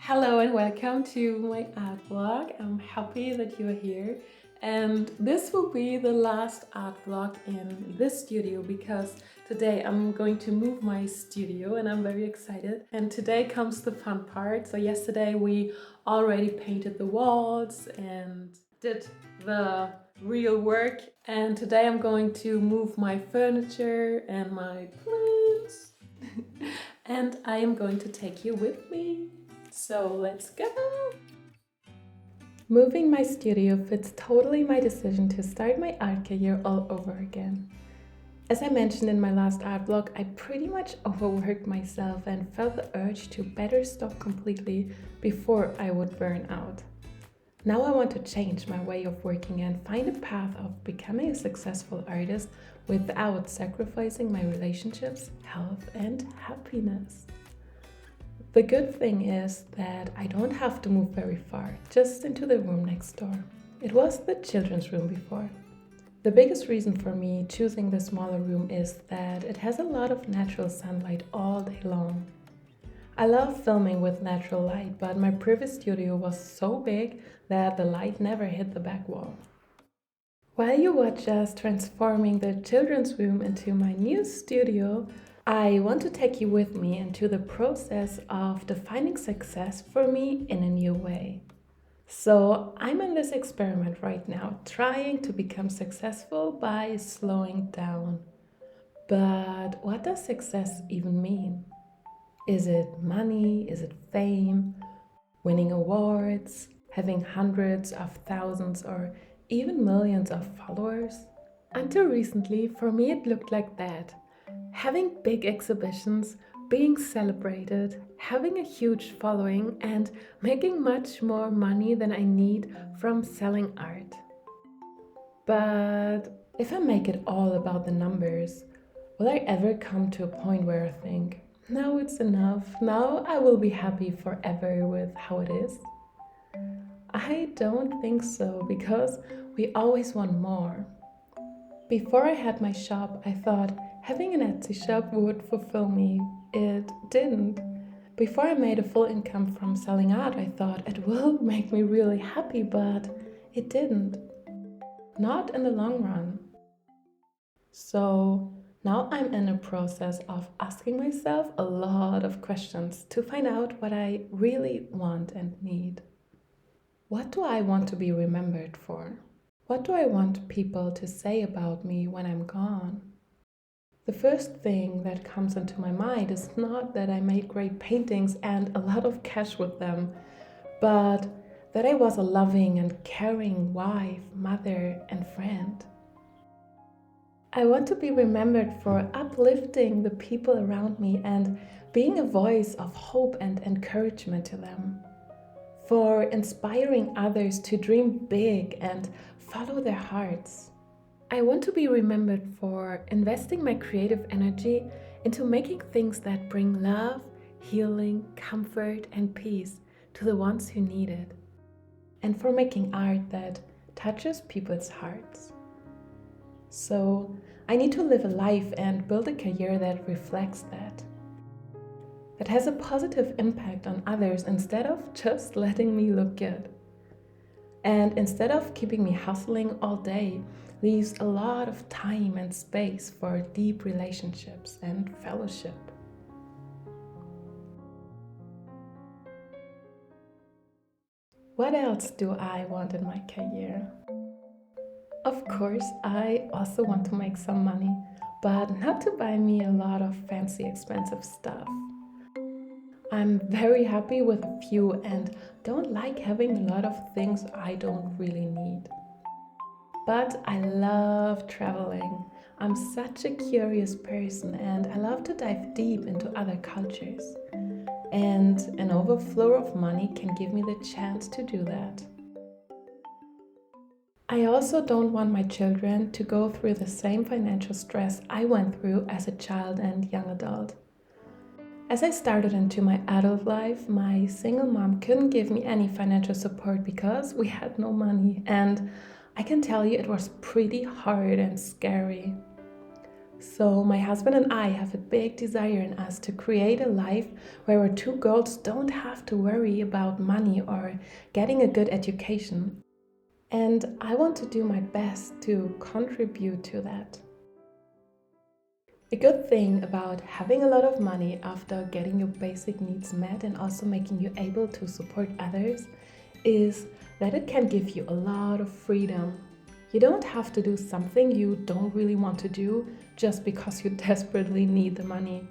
Hello and welcome to my art vlog. I'm happy that you're here, and this will be the last art vlog in this studio because today I'm going to move my studio and I'm very excited. And today comes the fun part. So yesterday we already painted the walls and did the real work, and today I'm going to move my furniture and my plants and I am going to take you with me. So let's go! Moving my studio fits totally my decision to start my art career all over again. As I mentioned in my last art vlog, I pretty much overworked myself and felt the urge to better stop completely before I would burn out. Now I want to change my way of working and find a path of becoming a successful artist without sacrificing my relationships, health, and happiness. The good thing is that I don't have to move very far, just into the room next door. It was the children's room before. The biggest reason for me choosing the smaller room is that it has a lot of natural sunlight all day long. I love filming with natural light, but my previous studio was so big that the light never hit the back wall. While you watch us transforming the children's room into my new studio, I want to take you with me into the process of defining success for me in a new way. So I'm in this experiment right now, trying to become successful by slowing down. But what does success even mean? Is it money? Is it fame? Winning awards? Having hundreds of thousands or even millions of followers? Until recently, for me it looked like that. Having big exhibitions, being celebrated, having a huge following, and making much more money than I need from selling art. But if I make it all about the numbers, will I ever come to a point where I think, now it's enough, now I will be happy forever with how it is? I don't think so, because we always want more. Before I had my shop, I thought having an Etsy shop would fulfill me. It didn't. Before I made a full income from selling art, I thought it will make me really happy, but it didn't. Not in the long run. So now I'm in a process of asking myself a lot of questions to find out what I really want and need. What do I want to be remembered for? What do I want people to say about me when I'm gone? The first thing that comes into my mind is not that I made great paintings and a lot of cash with them, but that I was a loving and caring wife, mother, and friend. I want to be remembered for uplifting the people around me and being a voice of hope and encouragement to them, for inspiring others to dream big and follow their hearts. I want to be remembered for investing my creative energy into making things that bring love, healing, comfort, and peace to the ones who need it, and for making art that touches people's hearts. So I need to live a life and build a career that reflects that has a positive impact on others instead of just letting me look good. And instead of keeping me hustling all day, leaves a lot of time and space for deep relationships and fellowship. What else do I want in my career? Of course, I also want to make some money, but not to buy me a lot of fancy expensive stuff. I'm very happy with a few and don't like having a lot of things I don't really need. But I love traveling. I'm such a curious person and I love to dive deep into other cultures. And an overflow of money can give me the chance to do that. I also don't want my children to go through the same financial stress I went through as a child and young adult. As I started into my adult life, my single mom couldn't give me any financial support because we had no money, and I can tell you it was pretty hard and scary. So, my husband and I have a big desire in us to create a life where our two girls don't have to worry about money or getting a good education. And I want to do my best to contribute to that. A good thing about having a lot of money after getting your basic needs met and also making you able to support others is that it can give you a lot of freedom. You don't have to do something you don't really want to do just because you desperately need the money.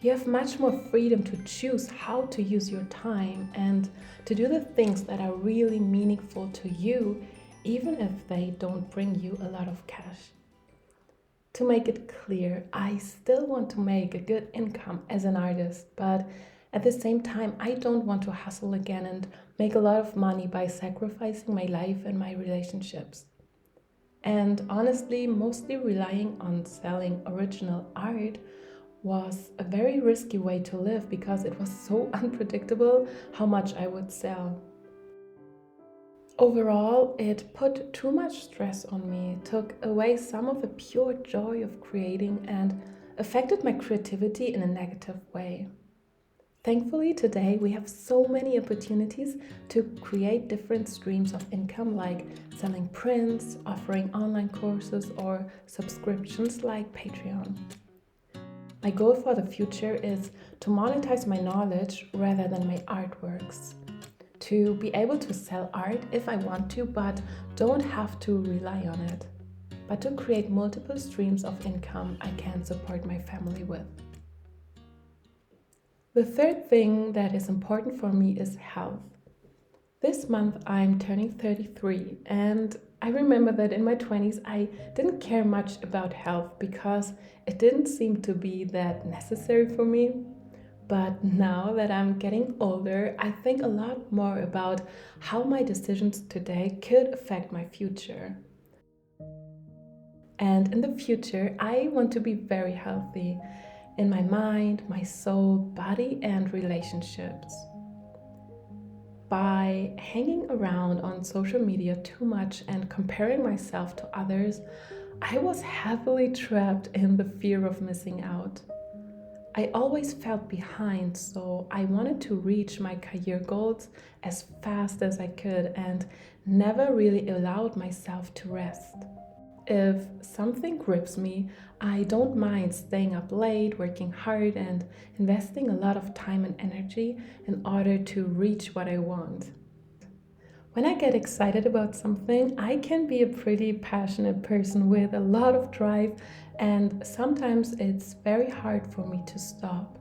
You have much more freedom to choose how to use your time and to do the things that are really meaningful to you, even if they don't bring you a lot of cash. To make it clear, I still want to make a good income as an artist, but at the same time, I don't want to hustle again and make a lot of money by sacrificing my life and my relationships. And honestly, mostly relying on selling original art was a very risky way to live because it was so unpredictable how much I would sell. Overall, it put too much stress on me, took away some of the pure joy of creating, and affected my creativity in a negative way. Thankfully, today we have so many opportunities to create different streams of income, like selling prints, offering online courses, or subscriptions like Patreon. My goal for the future is to monetize my knowledge rather than my artworks. To be able to sell art if I want to, but don't have to rely on it. But to create multiple streams of income I can support my family with. The third thing that is important for me is health. This month I'm turning 33, and I remember that in my 20s I didn't care much about health because it didn't seem to be that necessary for me. But now that I'm getting older, I think a lot more about how my decisions today could affect my future. And in the future, I want to be very healthy in my mind, my soul, body, and relationships. By hanging around on social media too much and comparing myself to others, I was heavily trapped in the fear of missing out. I always felt behind, so I wanted to reach my career goals as fast as I could and never really allowed myself to rest. If something grips me, I don't mind staying up late, working hard, and investing a lot of time and energy in order to reach what I want. When I get excited about something, I can be a pretty passionate person with a lot of drive, and sometimes it's very hard for me to stop.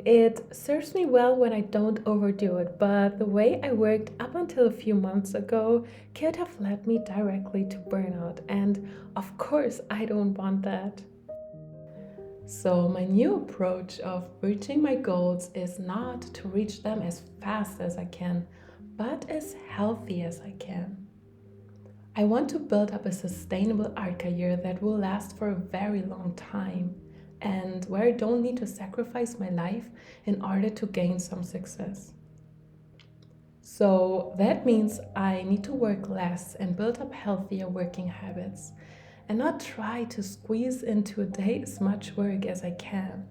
It serves me well when I don't overdo it, but the way I worked up until a few months ago could have led me directly to burnout, and of course, I don't want that. So, my new approach of reaching my goals is not to reach them as fast as I can, but as healthy as I can. I want to build up a sustainable art career that will last for a very long time and where I don't need to sacrifice my life in order to gain some success. So that means I need to work less and build up healthier working habits and not try to squeeze into a day as much work as I can.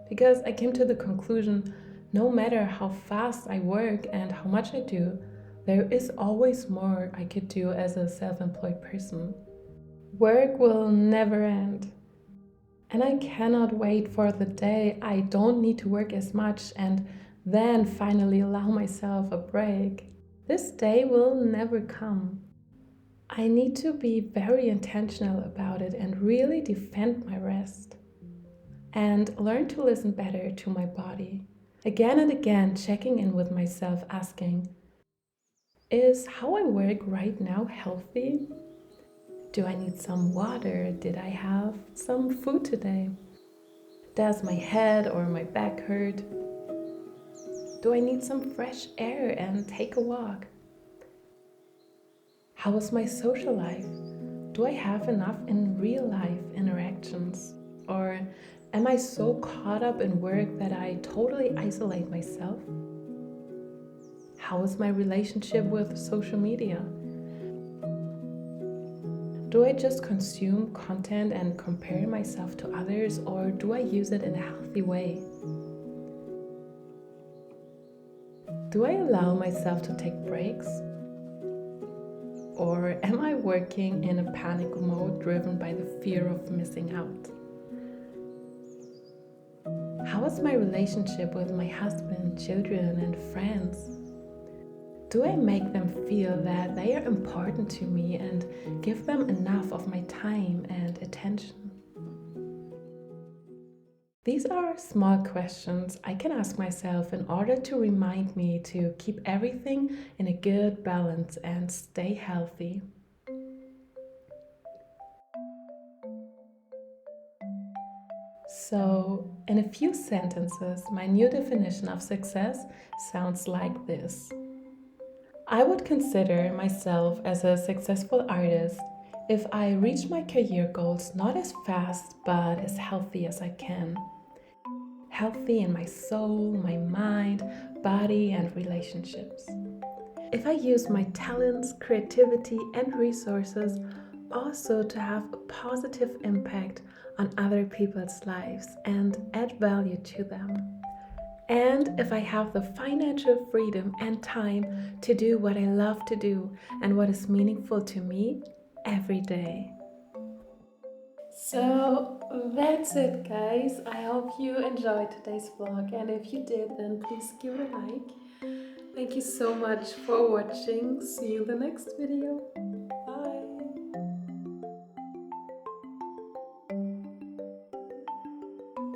Because I came to the conclusion no matter how fast I work and how much I do, there is always more I could do as a self employed person. Work will never end. And I cannot wait for the day I don't need to work as much and then finally allow myself a break. This day will never come. I need to be very intentional about it and really defend my rest. And learn to listen better to my body. Again and again, checking in with myself, asking, is how I work right now healthy? Do I need some water? Did I have some food today? Does my head or my back hurt? Do I need some fresh air and take a walk? How is my social life? Do I have enough in real life interactions? Or am I so caught up in work that I totally isolate myself? How is my relationship with social media? Do I just consume content and compare myself to others, or do I use it in a healthy way? Do I allow myself to take breaks? Or am I working in a panic mode driven by the fear of missing out? How is my relationship with my husband, children, and friends? Do I make them feel that they are important to me and give them enough of my time and attention? These are small questions I can ask myself in order to remind me to keep everything in a good balance and stay healthy. So, in a few sentences, my new definition of success sounds like this. I would consider myself as a successful artist if I reach my career goals not as fast but as healthy as I can. Healthy in my soul, my mind, body, and relationships. If I use my talents, creativity, and resources also to have a positive impact on other people's lives and add value to them. And if I have the financial freedom and time to do what I love to do and what is meaningful to me every day. So that's it, guys. I hope you enjoyed today's vlog, and if you did, then please give it a like. Thank you so much for watching. See you in the next video.